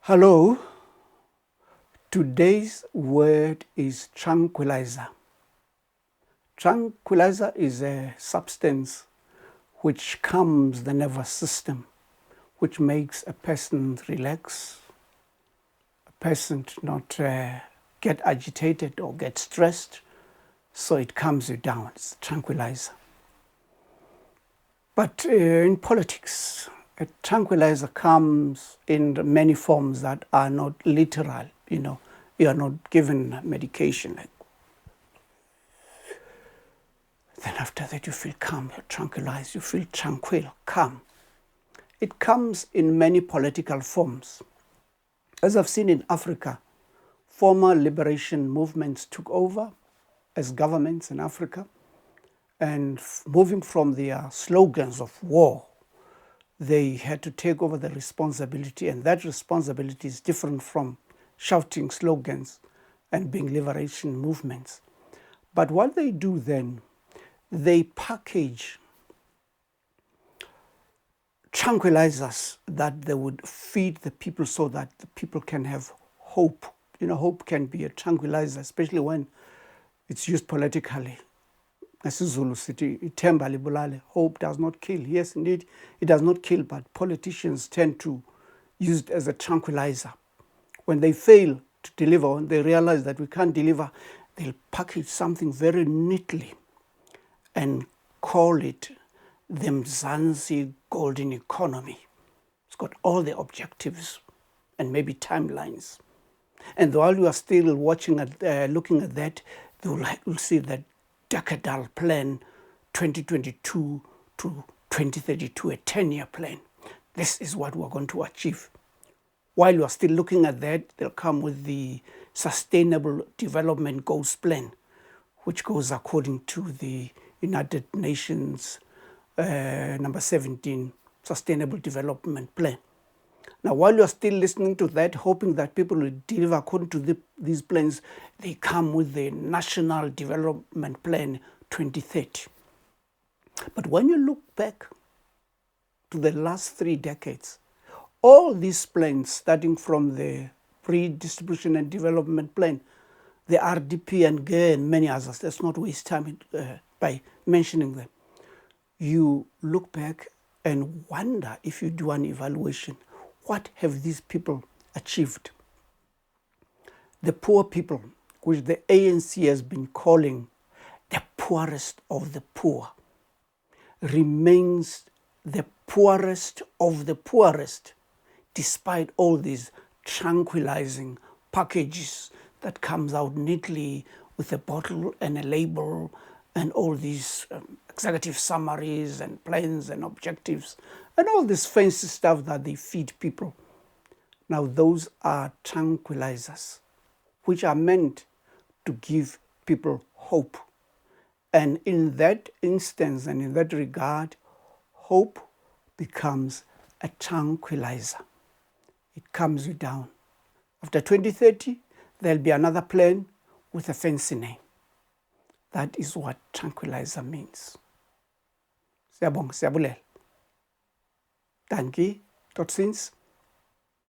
Hello, today's word is tranquilizer. Tranquilizer is a substance which calms the nervous system, which makes a person relax, a person not get agitated or get stressed, so it calms you down. It's a tranquilizer. But in politics, a tranquilizer comes in many forms that are not literal. You are not given medication. Then after that you feel calm, you're tranquilized, you feel tranquil, calm. It comes in many political forms. As I've seen in Africa, former liberation movements took over as governments in Africa, and moving from their slogans of war, they had to take over the responsibility, and that responsibility is different from shouting slogans and being liberation movements. But what they do then, they package tranquilizers that they would feed the people so that the people can have hope. Hope can be a tranquilizer, especially when it's used politically. NgesiZulu sithi ithemba libulale, hope does not kill. Yes, indeed, it does not kill, but politicians tend to use it as a tranquilizer. When they fail to deliver, when they realize that we can't deliver, they'll package something very neatly and call it the Mzansi Golden Economy. It's got all the objectives and maybe timelines. And while you are still looking at that, you'll see that decadal plan, 2022 to 2032, a 10-year plan. This is what we're going to achieve. While you are still looking at that, they'll come with the Sustainable Development Goals Plan, which goes according to the United Nations number 17 Sustainable Development Plan. Now, while you're still listening to that, hoping that people will deliver according to these plans, they come with the National Development Plan 2030. But when you look back to the last 3 decades, all these plans, starting from the Redistribution and Development Plan, the RDP and GAIR and many others, let's not waste time by mentioning them. You look back and wonder, if you do an evaluation, what have these people achieved? The poor people, which the ANC has been calling the poorest of the poor, remains the poorest of the poorest, despite all these tranquilizing packages that comes out neatly with a bottle and a label and all these executive summaries and plans and objectives and all this fancy stuff that they feed people. Now, those are tranquilizers, which are meant to give people hope. And in that instance and in that regard, hope becomes a tranquilizer. It calms you down. After 2030, there'll be another plan with a fancy name. That is what tranquilizer means. Siyabonga, siyabulela. Dankie, tot ziens.